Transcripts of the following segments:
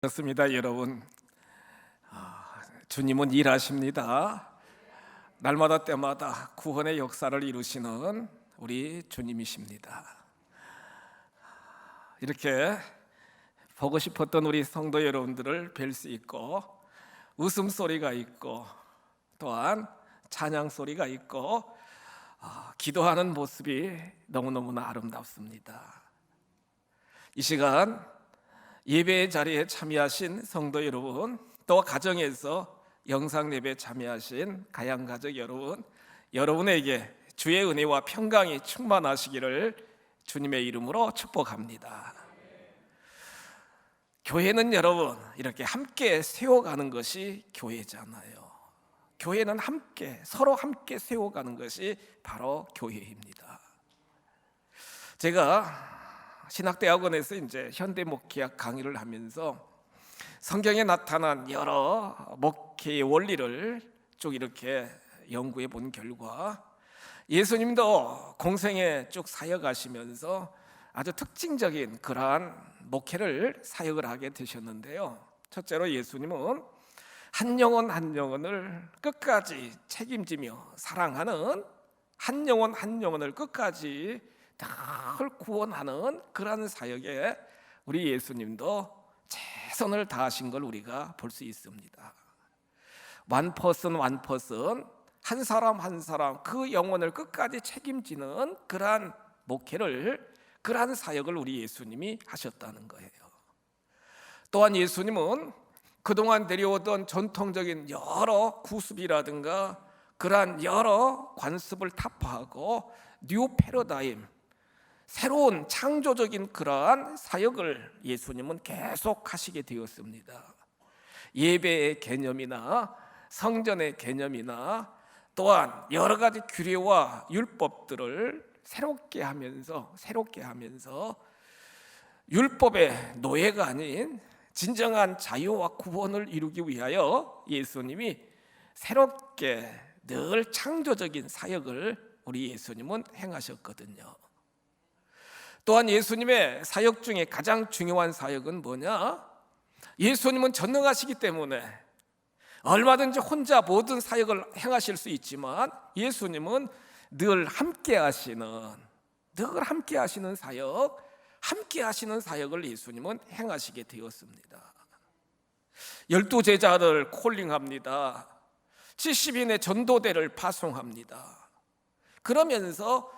그렇습니다, 여러분. 주님은 일하십니다. 날마다 때마다 구원의 역사를 이루시는 우리 주님이십니다. 이렇게 보고 싶었던 우리 성도 여러분들을 뵐 수 있고, 웃음소리가 있고, 또한 찬양소리가 있고, 기도하는 모습이 너무너무나 아름답습니다. 이 시간 예배의 자리에 참여하신 성도 여러분, 또 가정에서 영상 예배에 참여하신 가양가족 여러분, 여러분에게 주의 은혜와 평강이 충만하시기를 주님의 이름으로 축복합니다. 교회는 여러분 이렇게 함께 세워가는 것이 교회잖아요. 교회는 함께, 서로 함께 세워가는 것이 바로 교회입니다. 제가 신학대학원에서 이제 현대 목회학 강의를 하면서 성경에 나타난 여러 목회의 원리를 쭉 이렇게 연구해 본 결과, 예수님도 공생에 쭉 사역하시면서 아주 특징적인 그러한 목회를 사역을 하게 되셨는데요. 첫째로 예수님은 한 영혼 한 영혼을 끝까지 책임지며 사랑하는, 한 영혼 한 영혼을 끝까지 늘 구원하는 그러한 사역에 우리 예수님도 최선을 다하신 걸 우리가 볼 수 있습니다. one person, 한 사람 한 사람 그 영혼을 끝까지 책임지는 그러한 목회를, 그러한 사역을 우리 예수님이 하셨다는 거예요. 또한 예수님은 그동안 내려오던 전통적인 여러 구습이라든가 그러한 여러 관습을 타파하고 뉴 패러다임, 새로운 창조적인 그러한 사역을 예수님은 계속 하시게 되었습니다. 예배의 개념이나 성전의 개념이나 또한 여러 가지 규례와 율법들을 새롭게 하면서 율법의 노예가 아닌 진정한 자유와 구원을 이루기 위하여 예수님이 새롭게 늘 창조적인 사역을 우리 예수님은 행하셨거든요. 또한 예수님의 사역 중에 가장 중요한 사역은 뭐냐? 예수님은 전능하시기 때문에 얼마든지 혼자 모든 사역을 행하실 수 있지만, 예수님은 늘 함께 하시는 사역, 함께 하시는 사역을 예수님은 행하시게 되었습니다. 12제자를 콜링합니다. 70인의 전도대를 파송합니다. 그러면서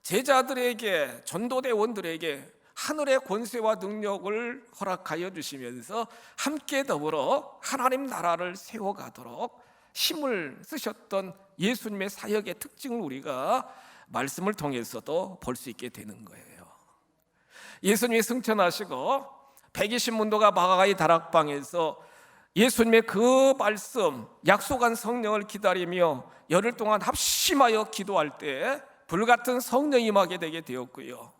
제자들에게, 전도대원들에게 하늘의 권세와 능력을 허락하여 주시면서 함께 더불어 하나님 나라를 세워가도록 힘을 쓰셨던 예수님의 사역의 특징을 우리가 말씀을 통해서도 볼 수 있게 되는 거예요. 예수님이 승천하시고 120문도가 마가의 다락방에서 예수님의 그 말씀, 약속한 성령을 기다리며 열흘 동안 합심하여 기도할 때 불같은 성령이 임하게 되게 되었고요.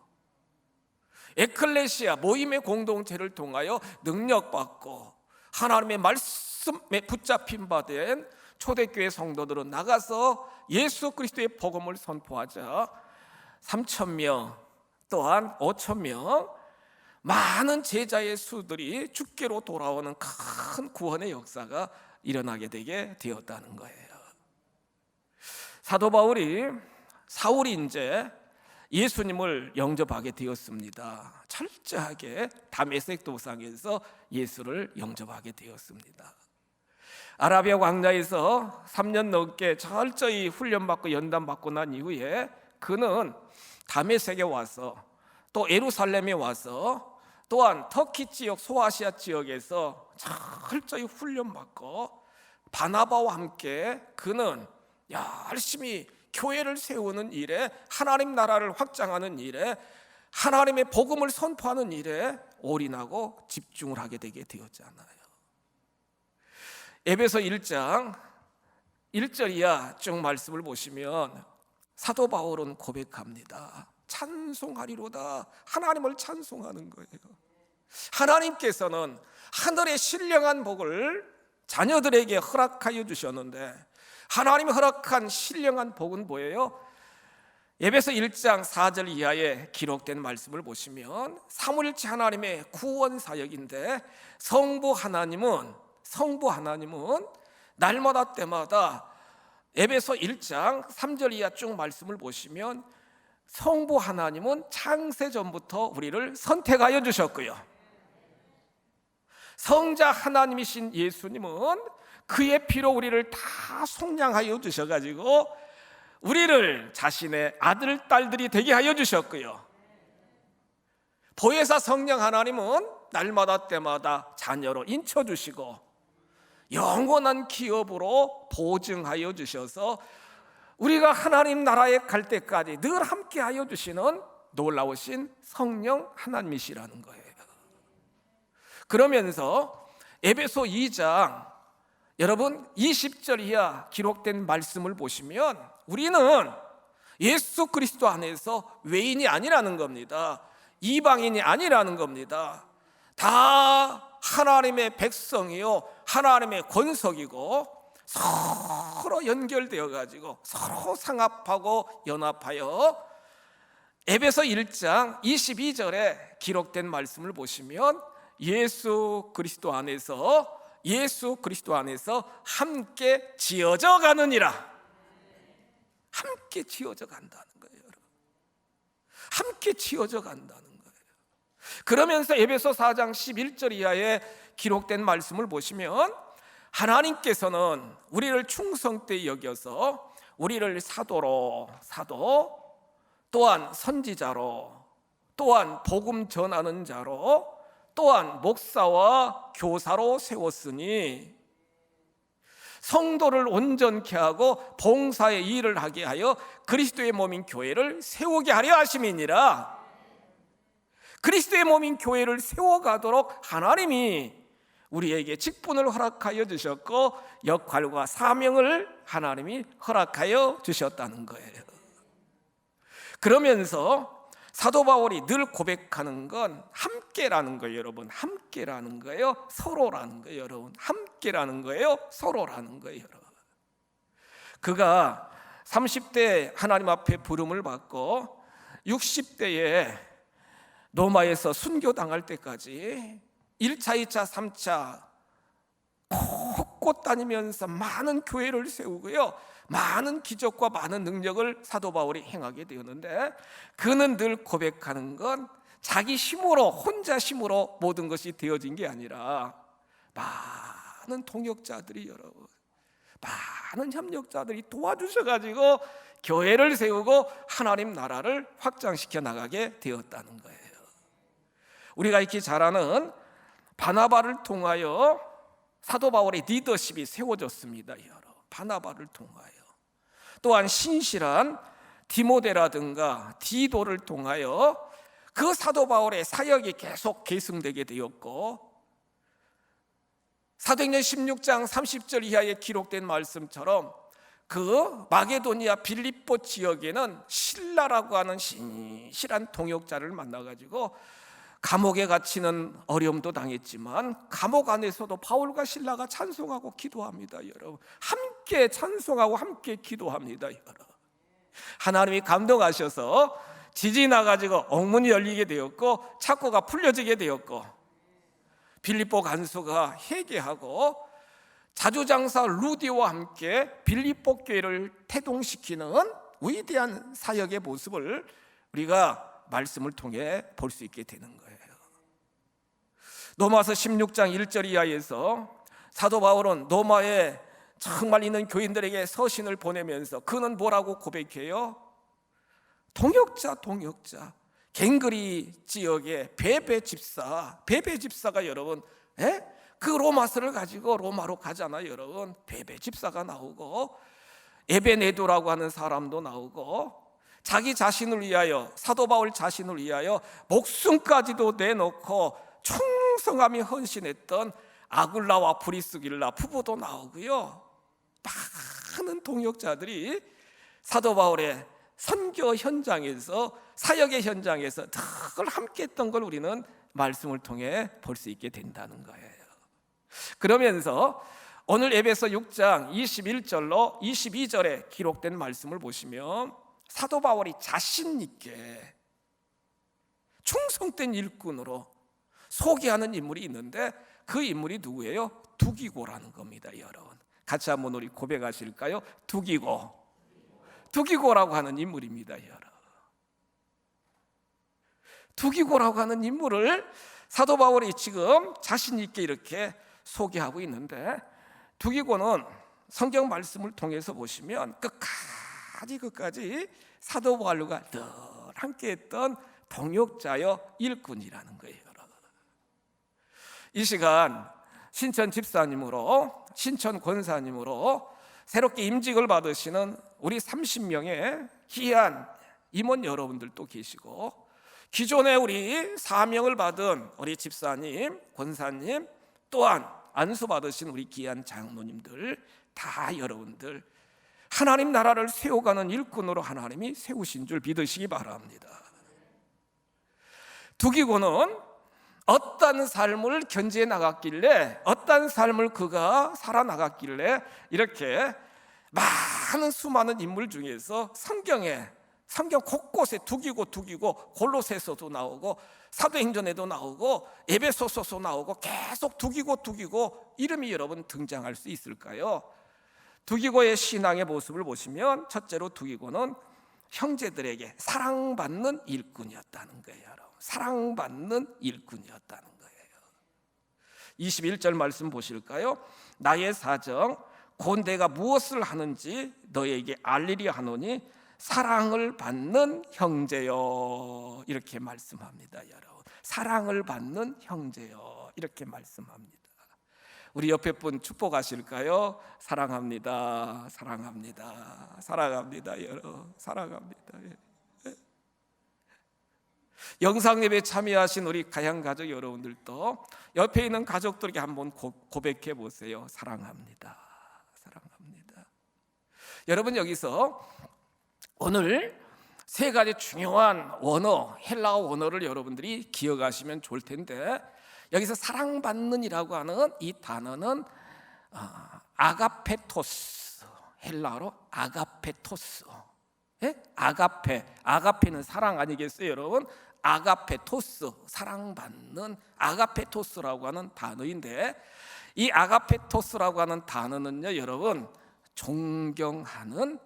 에클레시아, 모임의 공동체를 통하여 능력받고 하나님의 말씀에 붙잡힌 바 된 초대교회 성도들은 나가서 예수 그리스도의 복음을 선포하자 3,000명, 또한 5,000명, 많은 제자의 수들이 주께로 돌아오는 큰 구원의 역사가 일어나게 되게 되었다는 거예요. 사도 사울이 이제 예수님을 영접하게 되었습니다. 철저하게 다메섹 도상에서 예수를 영접하게 되었습니다. 아라비아 광야에서 3년 넘게 철저히 훈련받고 연단받고 난 이후에 그는 다메섹에 와서, 또 예루살렘에 와서, 또한 터키 지역, 소아시아 지역에서 철저히 훈련받고 바나바와 함께 그는 열심히 교회를 세우는 일에, 하나님 나라를 확장하는 일에, 하나님의 복음을 선포하는 일에 올인하고 집중을 하게 되게 되었잖아요. 에베소 1장 1절 이하 쭉 말씀을 보시면 사도 바울은 고백합니다. 찬송하리로다. 하나님을 찬송하는 거예요. 하나님께서는 하늘의 신령한 복을 자녀들에게 허락하여 주셨는데, 하나님이 허락한 신령한 복은 뭐예요? 에베소 1장 4절 이하에 기록된 말씀을 보시면 삼위일체 하나님의 구원 사역인데 성부 하나님은 날마다 때마다 에베소 1장 3절 이하 쭉 말씀을 보시면 성부 하나님은 창세 전부터 우리를 선택하여 주셨고요, 성자 하나님이신 예수님은 그의 피로 우리를 다 속량하여 주셔가지고 우리를 자신의 아들, 딸들이 되게 하여 주셨고요, 보혜사 성령 하나님은 날마다 때마다 자녀로 인쳐주시고 영원한 기업으로 보증하여 주셔서 우리가 하나님 나라에 갈 때까지 늘 함께 하여 주시는 놀라우신 성령 하나님이시라는 거예요. 그러면서 에베소 2장 여러분 20절 이하 기록된 말씀을 보시면 우리는 예수 그리스도 안에서 외인이 아니라는 겁니다. 이방인이 아니라는 겁니다. 다 하나님의 백성이요, 하나님의 권속이고 서로 연결되어 가지고 서로 상합하고 연합하여 에베소 1장 22절에 기록된 말씀을 보시면 예수 그리스도 안에서 함께 지어져 가느니라. 함께 지어져 간다는 거예요, 여러분. 함께 지어져 간다는 거예요. 그러면서 에베소 4장 11절 이하에 기록된 말씀을 보시면 하나님께서는 우리를 충성되이 여겨서 우리를 사도, 또한 선지자로, 또한 복음 전하는 자로, 또한 목사와 교사로 세웠으니 성도를 온전케 하고 봉사의 일을 하게 하여 그리스도의 몸인 교회를 세우게 하려 하심이니라. 그리스도의 몸인 교회를 세워가도록 하나님이 우리에게 직분을 허락하여 주셨고 역할과 사명을 하나님이 허락하여 주셨다는 거예요. 그러면서 사도 바울이 늘 고백하는 건 함께라는 거예요, 여러분. 함께라는 거예요, 서로라는 거예요, 여러분. 함께라는 거예요, 서로라는 거예요, 여러분. 그가 30대 하나님 앞에 부름을 받고 60대에 로마에서 순교당할 때까지 1차, 2차, 3차 곳곳 다니면서 많은 교회를 세우고요, 많은 기적과 많은 능력을 사도 바울이 행하게 되었는데 그는 늘 고백하는 건 자기 힘으로, 혼자 힘으로 모든 것이 되어진 게 아니라 많은 동역자들이, 여러분, 많은 협력자들이 도와주셔가지고 교회를 세우고 하나님 나라를 확장시켜 나가게 되었다는 거예요. 우리가 익히 잘 아는 바나바를 통하여 사도 바울의 리더십이 세워졌습니다, 여러분. 바나바를 통하여. 또한 신실한 디모데라든가 디도를 통하여 그 사도 바울의 사역이 계속 계승되게 되었고, 사도행전 16장 30절 이하에 기록된 말씀처럼 그 마게도니아 빌립보 지역에는 실라라고 하는 신실한 동역자를 만나가지고 감옥에 갇히는 어려움도 당했지만 감옥 안에서도 바울과 실라가 찬송하고 기도합니다, 여러분. 함께 찬송하고 함께 기도합니다, 여러분. 하나님이 감동하셔서 지진이 나가지고 엉문이 열리게 되었고 창고가 풀려지게 되었고 빌립보 간수가 회개하고 자주장사 루디와 함께 빌립보 교회를 태동시키는 위대한 사역의 모습을 우리가 말씀을 통해 볼 수 있게 되는 거예요. 로마서 16장 1절 이하에서 사도 바울은 로마에 정말 있는 교인들에게 서신을 보내면서 그는 뭐라고 고백해요? 동역자, 갱그리 지역의 베베 집사가 여러분, 그 로마서를 가지고 로마로 가잖아요, 여러분. 베베 집사가 나오고 에베네도라고 하는 사람도 나오고 자기 자신을 위하여, 사도 바울 자신을 위하여 목숨까지도 내놓고 충성함이 헌신했던 아굴라와 브리스길라 부부도 나오고요. 많은 동역자들이 사도 바울의 선교 현장에서, 사역의 현장에서 늘 함께 했던 걸 우리는 말씀을 통해 볼 수 있게 된다는 거예요. 그러면서 오늘 에베소 6장 21절로 22절에 기록된 말씀을 보시면 사도 바울이 자신 있게 충성된 일꾼으로 소개하는 인물이 있는데 그 인물이 누구예요? 두기고라는 겁니다. 여러분, 같이 한번 우리 고백하실까요? 두기고라고 하는 인물입니다. 여러분, 두기고라고 하는 인물을 사도 바울이 지금 자신 있게 이렇게 소개하고 있는데, 두기고는 성경 말씀을 통해서 보시면 끝까지 사도 바울과 늘 함께했던 동역자여 일꾼이라는 거예요. 여러분, 이 시간 신천 집사님으로, 신천 권사님으로 새롭게 임직을 받으시는 우리 30명의 귀한 임원 여러분들도 계시고, 기존에 우리 사명을 받은 우리 집사님, 권사님, 또한 안수 받으신 우리 귀한 장로님들, 다 여러분들 하나님 나라를 세워가는 일꾼으로 하나님이 세우신 줄 믿으시기 바랍니다. 두기고는 어떤 삶을 견지해 나갔길래, 어떤 삶을 그가 살아나갔길래 이렇게 많은 수많은 인물 중에서 성경 곳곳에 두기고 골로새서도 나오고 사도행전에도 나오고 에베소서도 나오고 계속 두기고 이름이 여러분 등장할 수 있을까요? 두기고의 신앙의 모습을 보시면 첫째로 두기고는 형제들에게 사랑받는 일꾼이었다는 거예요. 여러분, 사랑받는 일꾼이었다는 거예요. 21절 말씀 보실까요? 나의 사정 곧 내가 무엇을 하는지 너에게 알리려 하노니 사랑을 받는 형제요, 이렇게 말씀합니다. 여러분, 사랑을 받는 형제요, 이렇게 말씀합니다. 우리 옆에 분 축복하실까요? 사랑합니다, 사랑합니다, 사랑합니다. 여러분, 사랑합니다. 영상 예배에 참여하신 우리 가양 가족 여러분들도 옆에 있는 가족들에게 한번 고백해 보세요. 사랑합니다, 사랑합니다. 여러분, 여기서 오늘 세 가지 중요한 원어, 헬라어 원어를 여러분들이 기억하시면 좋을 텐데, 여기서 사랑받는이라고 하는 이 단어는 아가페토스, 헬라어로 아가페토스. 예? 아가페는 사랑 아니겠어요, 여러분? 아가페토스, 사랑받는 아가페토스라고 하는 단어인데, 이 아가페토스라고 하는 단어는요, 여러분, 존경하는,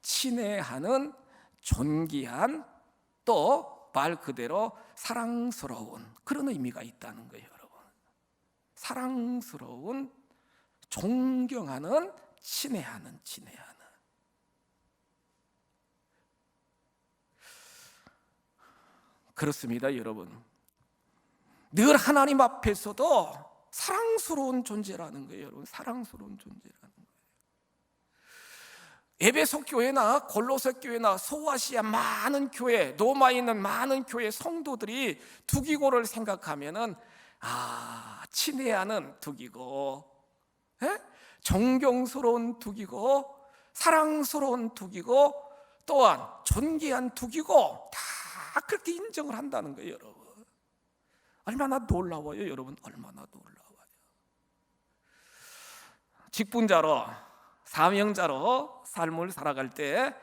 친애하는, 존귀한, 또 말 그대로 사랑스러운 그런 의미가 있다는 거예요. 여러분, 사랑스러운, 존경하는, 친애하는. 그렇습니다. 여러분, 늘 하나님 앞에서도 사랑스러운 존재라는 거예요. 여러분, 사랑스러운 존재라는 거예요. 에베소 교회나 골로새 교회나 소아시아 많은 교회, 로마에 있는 많은 교회 성도들이 두기고를 생각하면은 친애하는 두기고, 존경스러운 두기고, 사랑스러운 두기고, 또한 존귀한 두기고, 다 그렇게 인정을 한다는 거예요. 여러분, 얼마나 놀라워요. 여러분, 얼마나 놀라워요. 직분자로, 사명자로 삶을 살아갈 때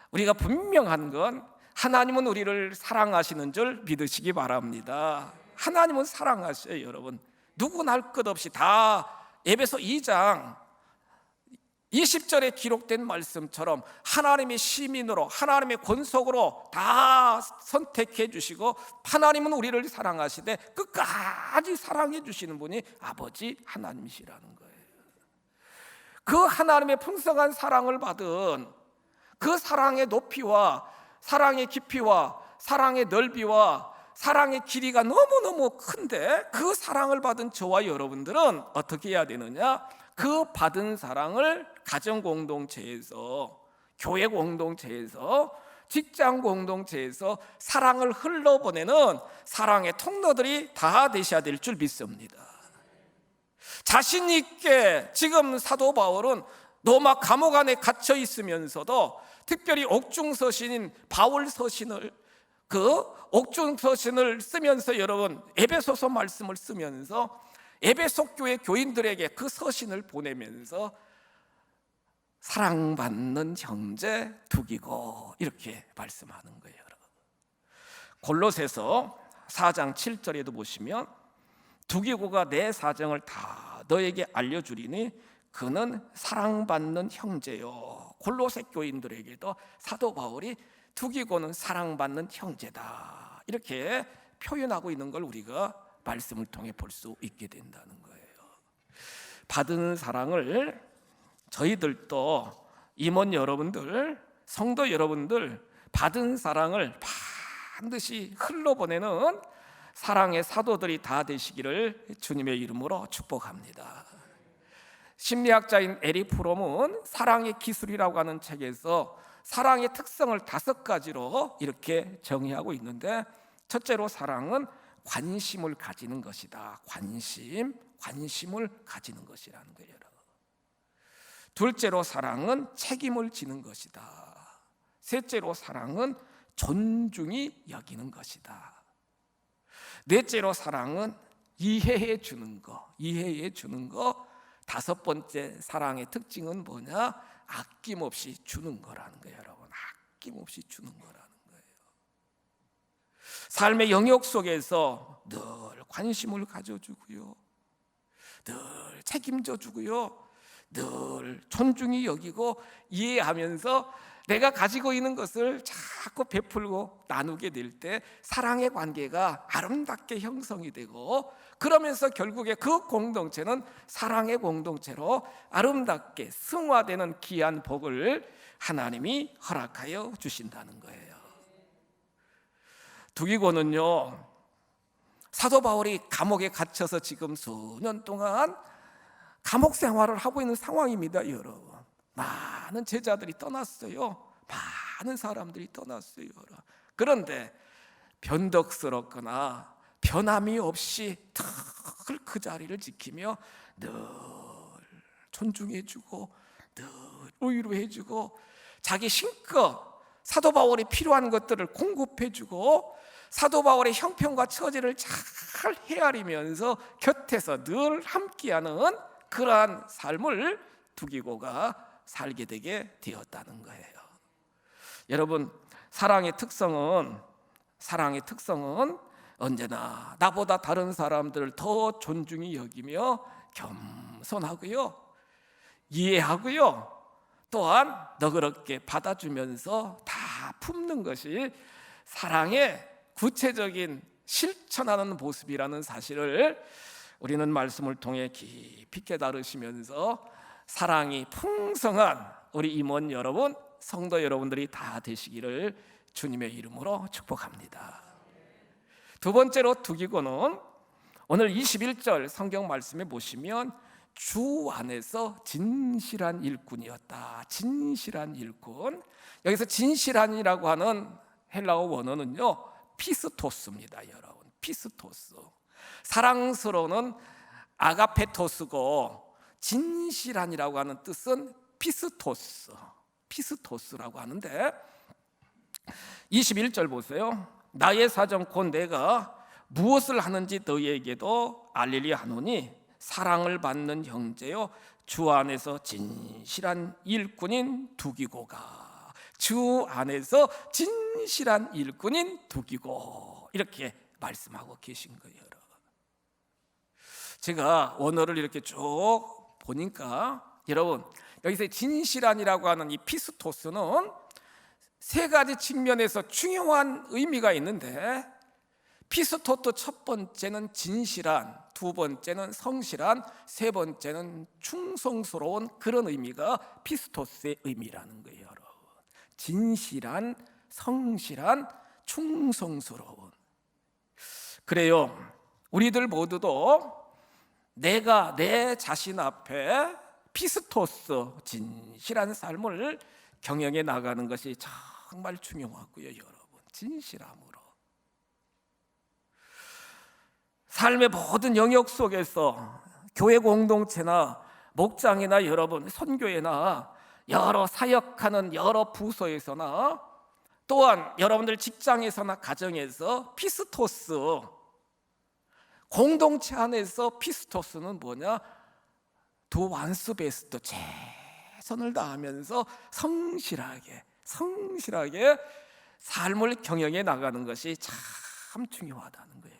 우리가 분명한 건, 하나님은 우리를 사랑하시는 줄 믿으시기 바랍니다. 하나님은 사랑하셔요. 여러분, 누구나 할 것 없이 다 에베소 2장 20절에 기록된 말씀처럼 하나님의 시민으로, 하나님의 권속으로 다 선택해 주시고, 하나님은 우리를 사랑하시되 끝까지 사랑해 주시는 분이 아버지 하나님이시라는 거예요. 그 하나님의 풍성한 사랑을 받은 그 사랑의 높이와 사랑의 깊이와 사랑의 넓이와 사랑의 길이가 너무너무 큰데, 그 사랑을 받은 저와 여러분들은 어떻게 해야 되느냐? 그 받은 사랑을 가정 공동체에서, 교회 공동체에서, 직장 공동체에서 사랑을 흘러보내는 사랑의 통로들이 다 되셔야 될 줄 믿습니다. 자신 있게 지금 사도 바울은 로마 감옥 안에 갇혀 있으면서도, 특별히 옥중 서신인 바울 서신을, 그 옥중 서신을 쓰면서, 여러분, 에베소서 말씀을 쓰면서 에베소 교회 교인들에게 그 서신을 보내면서 사랑받는 형제 두기고 이렇게 말씀하는 거예요. 골로새서 4장 7절에도 보시면 두기고가 내 사정을 다 너에게 알려주리니 그는 사랑받는 형제요. 골로새 교인들에게도 사도 바울이 두기고는 사랑받는 형제다 이렇게 표현하고 있는 걸 우리가 말씀을 통해 볼 수 있게 된다는 거예요. 받은 사랑을 저희들도 임원 여러분들, 성도 여러분들 받은 사랑을 반드시 흘러보내는 사랑의 사도들이 다 되시기를 주님의 이름으로 축복합니다. 심리학자인 에릭 프롬은 사랑의 기술이라고 하는 책에서 사랑의 특성을 5가지로 이렇게 정의하고 있는데, 첫째로 사랑은 관심을 가지는 것이다. 관심을 가지는 것이라는 거예요. 둘째로 사랑은 책임을 지는 것이다. 셋째로 사랑은 존중이 여기는 것이다. 넷째로 사랑은 이해해 주는 거. 다섯 번째 사랑의 특징은 뭐냐? 아낌없이 주는 거라는 거예요, 여러분. 아낌없이 주는 거라는 거예요. 삶의 영역 속에서 늘 관심을 가져주고요, 늘 책임져 주고요, 늘 존중히 여기고 이해하면서 내가 가지고 있는 것을 자꾸 베풀고 나누게 될 때 사랑의 관계가 아름답게 형성이 되고, 그러면서 결국에 그 공동체는 사랑의 공동체로 아름답게 승화되는 귀한 복을 하나님이 허락하여 주신다는 거예요. 두기고는요, 사도 바울이 감옥에 갇혀서 지금 수년 동안 감옥 생활을 하고 있는 상황입니다, 여러분. 많은 제자들이 떠났어요. 많은 사람들이 떠났어요. 그런데 변덕스럽거나 변함이 없이 늘 그 자리를 지키며 늘 존중해주고 늘 위로해주고 자기 힘껏 사도 바울이 필요한 것들을 공급해주고 사도 바울의 형편과 처지를 잘 헤아리면서 곁에서 늘 함께하는 그러한 삶을 두기고가 살게 되게 되었다는 거예요. 여러분, 사랑의 특성은 언제나 나보다 다른 사람들을 더 존중히 여기며 겸손하고요, 이해하고요, 또한 너그럽게 받아주면서 다 품는 것이 사랑의 구체적인 실천하는 모습이라는 사실을 우리는 말씀을 통해 깊이 깨달으시면서 사랑이 풍성한 우리 임원 여러분, 성도 여러분들이 다 되시기를 주님의 이름으로 축복합니다. 두 번째로 두기고는 오늘 21절 성경 말씀에 보시면 주 안에서 진실한 일꾼이었다. 진실한 일꾼. 여기서 진실한이라고 하는 헬라어 원어는요, 피스토스입니다, 여러분. 피스토스. 사랑스러운 아가페토스고, 진실한이라고 하는 뜻은 피스토스라고 하는데, 21절 보세요. 나의 사정 곧 내가 무엇을 하는지 너희에게도 알리려 하노니 사랑을 받는 형제요 주 안에서 진실한 일꾼인 두기고가. 주 안에서 진실한 일꾼인 두기고, 이렇게 말씀하고 계신 거예요. 제가 원어를 이렇게 쭉 보니까 여러분, 여기서 진실한이라고 하는 이 피스토스는 세 가지 측면에서 중요한 의미가 있는데, 피스토스 첫 번째는 진실한, 두 번째는 성실한, 세 번째는 충성스러운, 그런 의미가 피스토스의 의미라는 거예요, 여러분. 진실한, 성실한, 충성스러운. 그래요, 우리들 모두도 내가 내 자신 앞에 피스토스, 진실한 삶을 경영해 나가는 것이 정말 중요하고요, 여러분. 진실함으로 삶의 모든 영역 속에서 교회 공동체나 목장이나 여러분 선교회나 여러 사역하는 여러 부서에서나 또한 여러분들 직장에서나 가정에서 피스토스, 공동체 안에서 피스토스는 뭐냐? 두 완스 베스트, 제일 최선을 다하면서 성실하게 삶을 경영해 나가는 것이 참 중요하다는 거예요.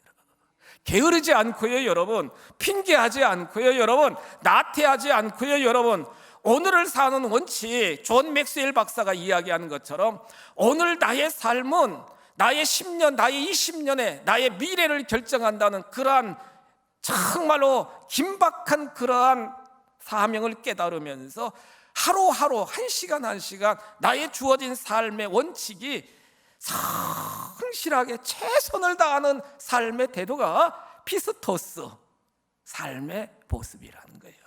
게으르지 않고요, 여러분. 핑계하지 않고요, 여러분. 나태하지 않고요, 여러분. 오늘을 사는 원칙, 존 맥스웰 박사가 이야기하는 것처럼 오늘 나의 삶은 나의 10년, 나의 20년에 나의 미래를 결정한다는 그러한 정말로 긴박한 그러한 사명을 깨달으면서 하루하루 한 시간 한 시간 나의 주어진 삶의 원칙이 성실하게 최선을 다하는 삶의 태도가 피스토스, 삶의 모습이라는 거예요.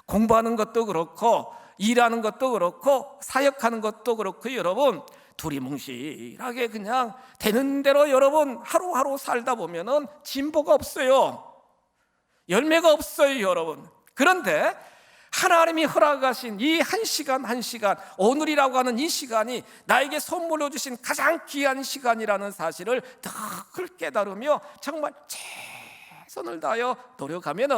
공부하는 것도 그렇고 일하는 것도 그렇고 사역하는 것도 그렇고 여러분 두리뭉실하게 그냥 되는 대로 여러분 하루하루 살다 보면은 진보가 없어요. 열매가 없어요, 여러분. 그런데 하나님이 허락하신 이 한 시간 한 시간, 오늘이라고 하는 이 시간이 나에게 선물로 주신 가장 귀한 시간이라는 사실을 늘 깨달으며 정말 최선을 다하여 노력하면은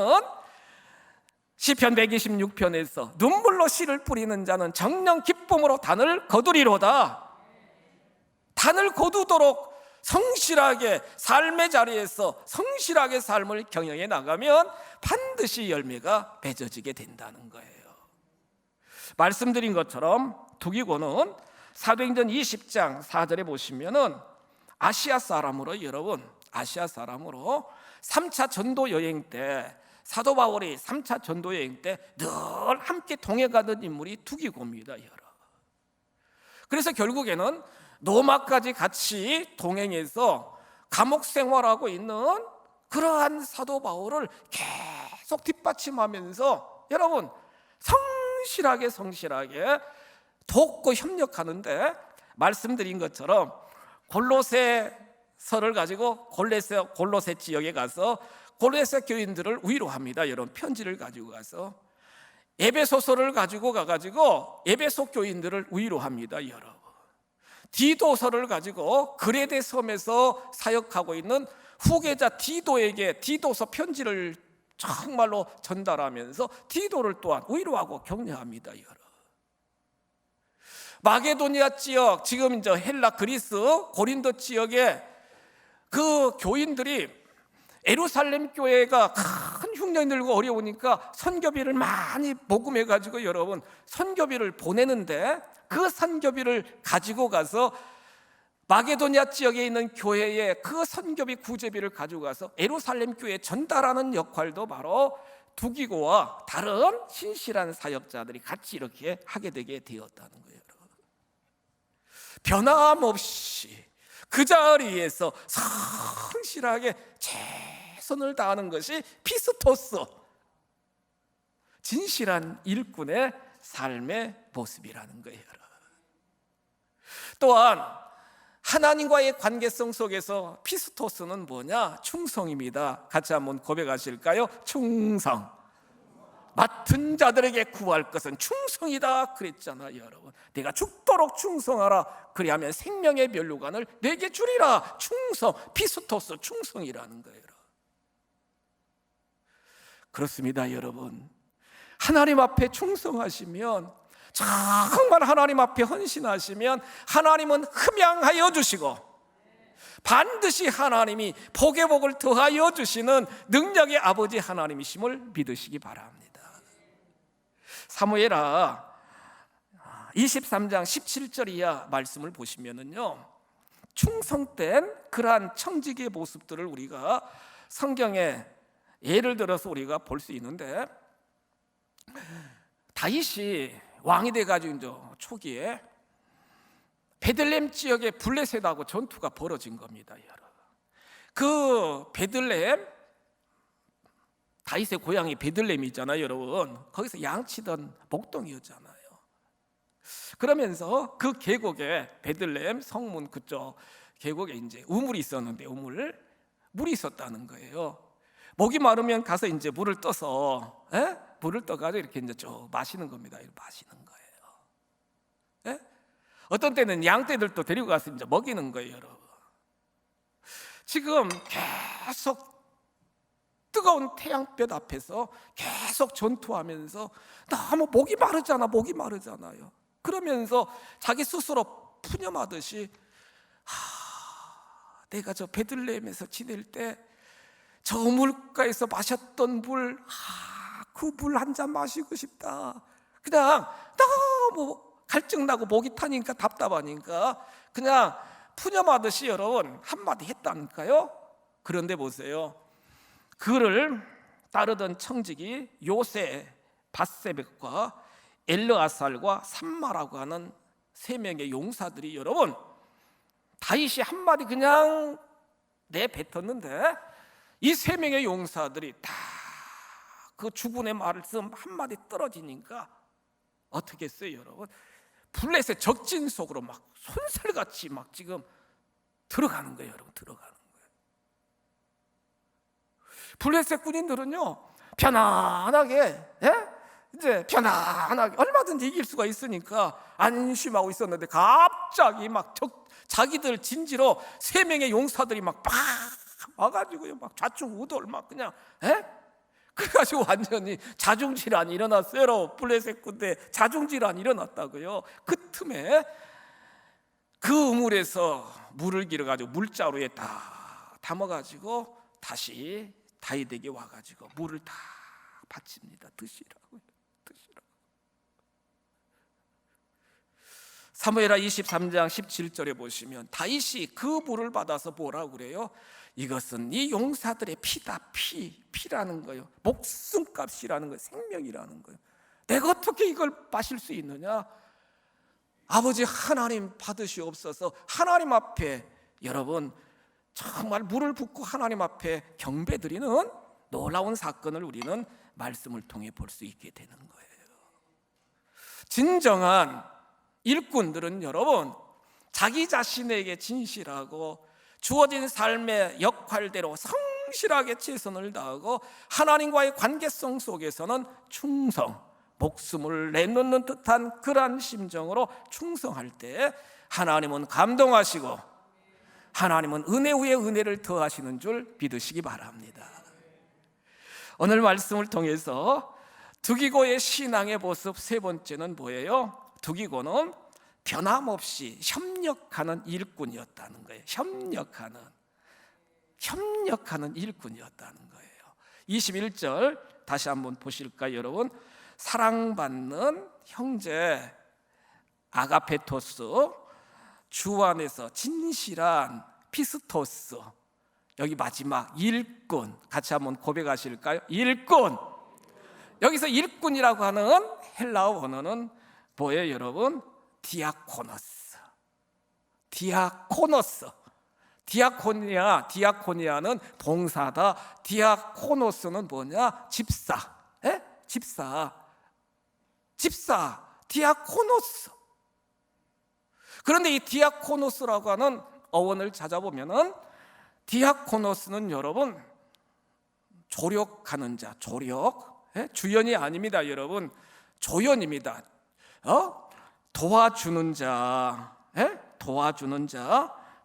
시편 126편에서 눈물로 씨를 뿌리는 자는 정녕 기쁨으로 단을 거두리로다. 단을 거두도록 성실하게 삶의 자리에서 성실하게 삶을 경영해 나가면 반드시 열매가 맺어지게 된다는 거예요. 말씀드린 것처럼 두기고는 사도행전 20장 4절에 보시면은 아시아 사람으로 여러분, 아시아 사람으로 3차 전도 여행 때 사도 바울이 3차 전도 여행 때 늘 함께 동행하던 인물이 두기고입니다, 여러분. 그래서 결국에는 로마까지 같이 동행해서 감옥 생활하고 있는 그러한 사도 바울을 계속 뒷받침하면서 여러분 성실하게 돕고 협력하는데 말씀드린 것처럼 골로새서를 가지고 골로새 지역에 가서 골로새 교인들을 위로합니다. 여러분 편지를 가지고 가서 에베소서를 가지고 가가지고 에베소 교인들을 위로합니다. 여러분 디도서를 가지고 그레데 섬에서 사역하고 있는 후계자 디도에게 디도서 편지를 정말로 전달하면서 디도를 또한 위로하고 격려합니다. 여러분 마게도니아 지역, 지금 이제 헬라 그리스 고린도 지역에 그 교인들이 예루살렘 교회가 큰 흉년이 들고 어려우니까 선교비를 많이 모금해 가지고 여러분 선교비를 보내는데 그 선교비를 가지고 가서 마게도니아 지역에 있는 교회에 그 선교비 구제비를 가지고 가서 예루살렘 교회에 전달하는 역할도 바로 두기고와 다른 신실한 사역자들이 같이 이렇게 하게 되게 되었다는 거예요. 변함없이 그 자리에서 성실하게 최선을 다하는 것이 피스토스, 진실한 일꾼의 삶의 모습이라는 거예요. 또한 하나님과의 관계성 속에서 피스토스는 뭐냐? 충성입니다. 같이 한번 고백하실까요? 충성. 맡은 자들에게 구할 것은 충성이다 그랬잖아요. 여러분 내가 죽도록 충성하라 그리하면 생명의 면류관을 내게 주리라. 충성, 피스토스 충성이라는 거예요. 그렇습니다. 여러분 하나님 앞에 충성하시면 정말 하나님 앞에 헌신하시면 하나님은 흠양하여 주시고 반드시 하나님이 복의 복을 더하여 주시는 능력의 아버지 하나님이심을 믿으시기 바랍니다. 사무엘하 23장 17절 이하 말씀을 보시면은요 충성된 그러한 청지기의 모습들을 우리가 성경에 예를 들어서 우리가 볼 수 있는데 다윗이 왕이 돼가지고 이제 초기에 베들레헴 지역의 블레셋하고 전투가 벌어진 겁니다. 여러분. 그 베들레헴 다윗의 고향이 베들레헴이잖아요, 여러분. 거기서 양치던 목동이었잖아요. 그러면서 그 계곡에 베들레헴 성문 그쪽 계곡에 이제 우물이 있었는데 물이 있었다는 거예요. 목이 마르면 가서 이제 물을 떠서 물을 떠가지고 이렇게 이제 쭉 마시는 겁니다. 이렇게 마시는 거예요. 어떤 때는 양떼들도 데리고 가서 이제 먹이는 거예요, 여러분. 지금 계속 뜨거운 태양볕 앞에서 계속 전투하면서 너무 목이 마르잖아요. 그러면서 자기 스스로 푸념하듯이 내가 저 베들레헴에서 지낼 때 저 물가에서 마셨던 물, 그 물 한 잔 마시고 싶다. 그냥 너무 갈증나고 목이 타니까 답답하니까 그냥 푸념하듯이 여러분 한마디 했다니까요. 그런데 보세요, 그를 따르던 청직이 요새, 바세백과 엘르아살과 삼마라고 하는 세 명의 용사들이 여러분 다윗이 한마디 그냥 내뱉었는데 이 세 명의 용사들이 다 그 주군의 말씀 한마디 떨어지니까 어떻게 했어요 여러분? 블레셋 적진 속으로 막 손살같이 막 지금 들어가는 거예요 여러분. 들어가는 거예요. 블레셋 군인들은요 편안하게, 이제 편안하게 얼마든지 이길 수가 있으니까 안심하고 있었는데 갑자기 막 자기들 진지로 세 명의 용사들이 막 와가지고요 막 좌충우돌 막 그냥, 그래가지고 완전히 자중질환이 일어났어요. 블레셋 군대 자중질환이 일어났다고요. 그 틈에 그 우물에서 물을 길어가지고 물자루에 다 담아가지고 다시 다윗에게 와가지고 물을 다 바칩니다. 드시라고요. 사무엘하 23장 17절에 보시면 다윗이 그 물을 받아서 뭐라고 그래요? 이것은 이 용사들의 피다. 피라는 거예요. 목숨값이라는 거예요. 생명이라는 거예요. 내가 어떻게 이걸 마실 수 있느냐? 아버지 하나님 받으시옵소서. 하나님 앞에 여러분 정말 물을 붓고 하나님 앞에 경배드리는 놀라운 사건을 우리는 말씀을 통해 볼 수 있게 되는 거예요. 진정한 일꾼들은 여러분 자기 자신에게 진실하고 주어진 삶의 역할대로 성실하게 최선을 다하고 하나님과의 관계성 속에서는 충성, 목숨을 내놓는 듯한 그러한 심정으로 충성할 때 하나님은 감동하시고 하나님은 은혜 위에 은혜를 더하시는 줄 믿으시기 바랍니다. 오늘 말씀을 통해서 두기고의 신앙의 모습 세 번째는 뭐예요? 두기고는 변함없이 협력하는 일꾼이었다는 거예요. 협력하는 일꾼이었다는 거예요. 21절 다시 한번 보실까요 여러분? 사랑받는 형제 아가페토스, 주 안에서 진실한 피스토스, 여기 마지막 일꾼 같이 한번 고백하실까요? 일꾼. 여기서 일꾼이라고 하는 헬라어 원어는 뭐예요 여러분? 디아코니아는 봉사다. 디아코노스는 뭐냐? 집사, 디아코노스. 그런데 이 디아코노스라고 하는 어원을 찾아보면은 디아코노스는 여러분 조력하는 자, 주연이 아닙니다 여러분. 조연입니다. 도와주는 자,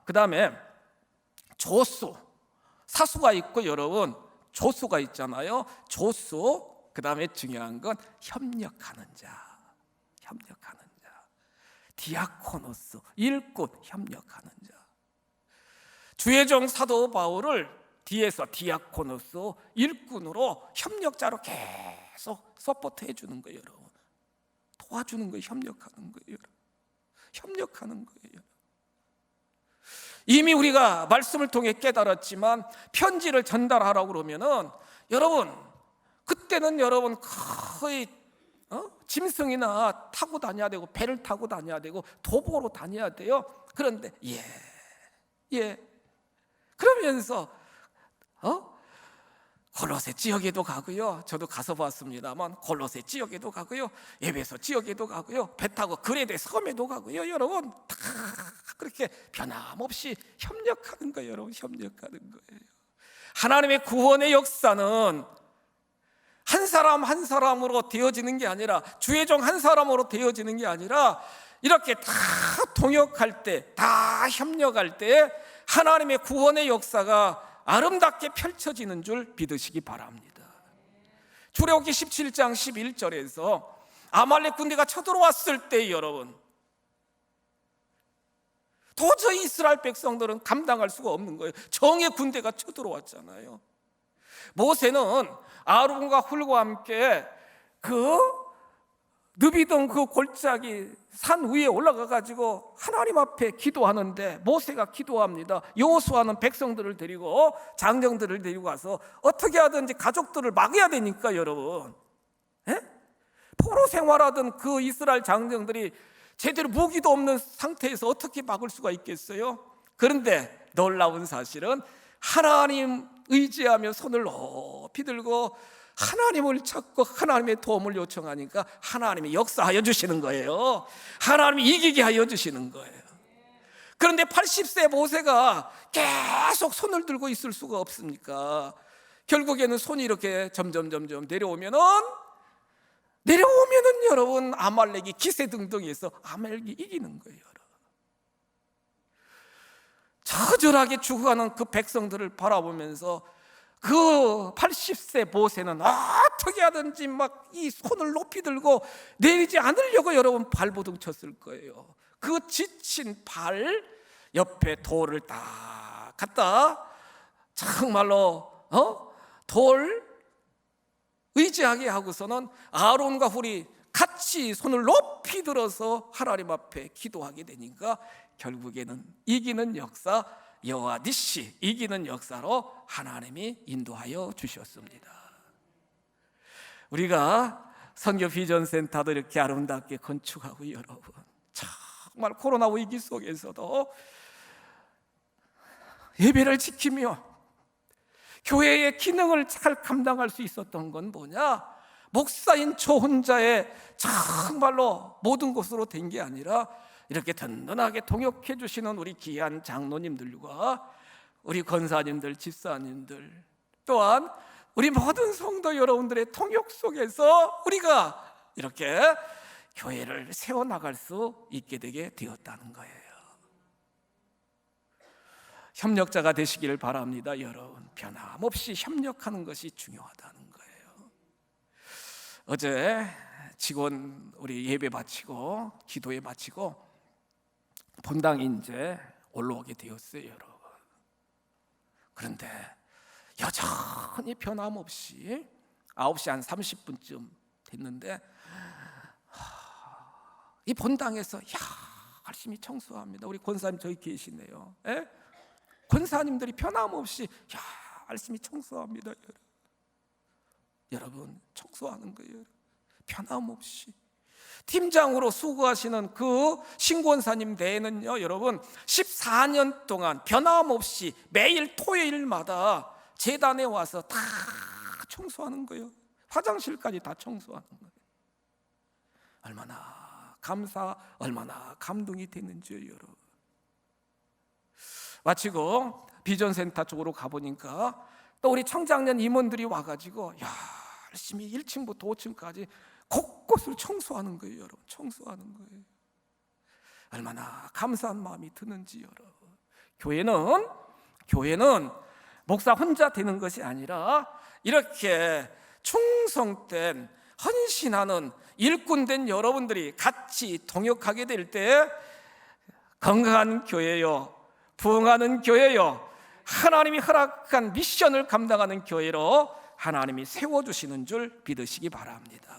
그 다음에 조수, 사수가 있고 여러분 조수가 있잖아요. 조수, 그 다음에 중요한 건 협력하는 자. 디아코노스, 일꾼, 협력하는 자. 주의 종 사도 바울을 뒤에서 디아코노스, 일꾼으로 협력자로 계속 서포트해 주는 거예요 여러분. 도와주는 거예요. 협력하는 거예요. 이미 우리가 말씀을 통해 깨달았지만 편지를 전달하라고 그러면은 여러분 그때는 여러분 거의 짐승이나 타고 다녀야 되고 배를 타고 다녀야 되고 도보로 다녀야 돼요. 그런데 그러면서 골로새 지역에도 가고요. 저도 가서 봤습니다만 골로새 지역에도 가고요. 에베소 지역에도 가고요. 배 타고 그레데 섬에도 가고요. 여러분 다 그렇게 변함없이 협력하는 거예요. 여러분 협력하는 거예요. 하나님의 구원의 역사는 한 사람 한 사람으로 되어지는 게 아니라 주의 종 한 사람으로 되어지는 게 아니라 이렇게 다 동역할 때, 다 협력할 때 하나님의 구원의 역사가 아름답게 펼쳐지는 줄 믿으시기 바랍니다. 출애굽기 17장 11절에서 아말렉 군대가 쳐들어왔을 때 여러분, 도저히 이스라엘 백성들은 감당할 수가 없는 거예요. 정의 군대가 쳐들어왔잖아요. 모세는 아론과 훌과 함께 그 느비동 그 골짜기 산 위에 올라가 가지고 하나님 앞에 기도하는데, 모세가 기도합니다. 여호수아는 백성들을 데리고, 장정들을 데리고 가서 어떻게 하든지 가족들을 막아야 되니까 여러분, 포로 생활하던 그 이스라엘 장정들이 제대로 무기도 없는 상태에서 어떻게 막을 수가 있겠어요? 그런데 놀라운 사실은 하나님 의지하며 손을 높이 들고 하나님을 찾고 하나님의 도움을 요청하니까 하나님이 역사하여 주시는 거예요. 하나님이 이기게 하여 주시는 거예요. 그런데 80세 모세가 계속 손을 들고 있을 수가 없으니까 결국에는 손이 이렇게 점점 내려오면은 여러분, 아말렉이 기세등등해서 아말렉이 이기는 거예요. 처절하게 죽어가는 그 백성들을 바라보면서 그 80세 모세는 어떻게 하든지 막 이 손을 높이 들고 내리지 않으려고 여러분 발버둥 쳤을 거예요. 그 지친 발 옆에 돌을 딱 갖다 정말로 돌 의지하게 하고서는 아론과 훌이 같이 손을 높이 들어서 하나님 앞에 기도하게 되니까 결국에는 이기는 역사, 여호와 니시, 이기는 역사로 하나님이 인도하여 주셨습니다. 우리가 선교 비전센터도 이렇게 아름답게 건축하고 여러분, 정말 코로나 위기 속에서도 예배를 지키며 교회의 기능을 잘 감당할 수 있었던 건 뭐냐? 목사인 저 혼자의 정말로 모든 것으로 된 게 아니라 이렇게 든든하게 동역해 주시는 우리 귀한 장로님들과 우리 권사님들, 집사님들, 또한 우리 모든 성도 여러분들의 통역 속에서 우리가 이렇게 교회를 세워나갈 수 있게 되게 되었다는 거예요. 협력자가 되시기를 바랍니다. 여러분, 변함없이 협력하는 것이 중요하다는 거예요. 어제 직원 우리 예배 마치고 기도회 마치고 본당에 이제 올라오게 되었어요, 여러분. 그런데 여전히 변함없이 9시 한 30분쯤 됐는데 이 본당에서 열심히 청소합니다. 우리 권사님 저기 계시네요. 권사님들이 변함없이 열심히 청소합니다. 여러분, 청소하는 거예요. 변함없이. 팀장으로 수고하시는 그 신권사님 대에는요, 여러분 14년 동안 변함없이 매일 토요일마다 제단에 와서 다 청소하는 거예요. 화장실까지 다 청소하는 거예요. 얼마나 감사, 얼마나 감동이 되는지요, 여러분. 마치고 비전센터 쪽으로 가보니까 또 우리 청장년 임원들이 와가지고 열심히 1층부터 5층까지 곳곳을 청소하는 거예요, 여러분. 청소하는 거예요. 얼마나 감사한 마음이 드는지 여러분. 교회는 목사 혼자 되는 것이 아니라 이렇게 충성된 헌신하는 일꾼된 여러분들이 같이 동역하게 될 때 건강한 교회요, 부흥하는 교회요, 하나님이 허락한 미션을 감당하는 교회로 하나님이 세워주시는 줄 믿으시기 바랍니다.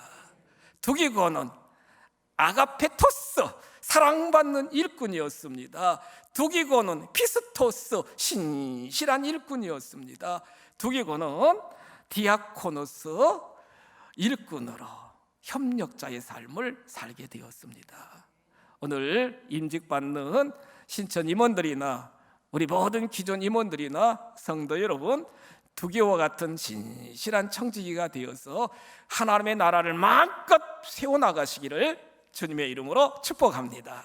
두기고는 아가페토스, 사랑받는 일꾼이었습니다. 두기고는 피스토스, 신실한 일꾼이었습니다. 두기고는 디아코노스, 일꾼으로 협력자의 삶을 살게 되었습니다. 오늘 임직받는 신천 임원들이나 우리 모든 기존 임원들이나 성도 여러분, 두기와 같은 진실한 청지기가 되어서 하나님의 나라를 마음껏 세워나가시기를 주님의 이름으로 축복합니다.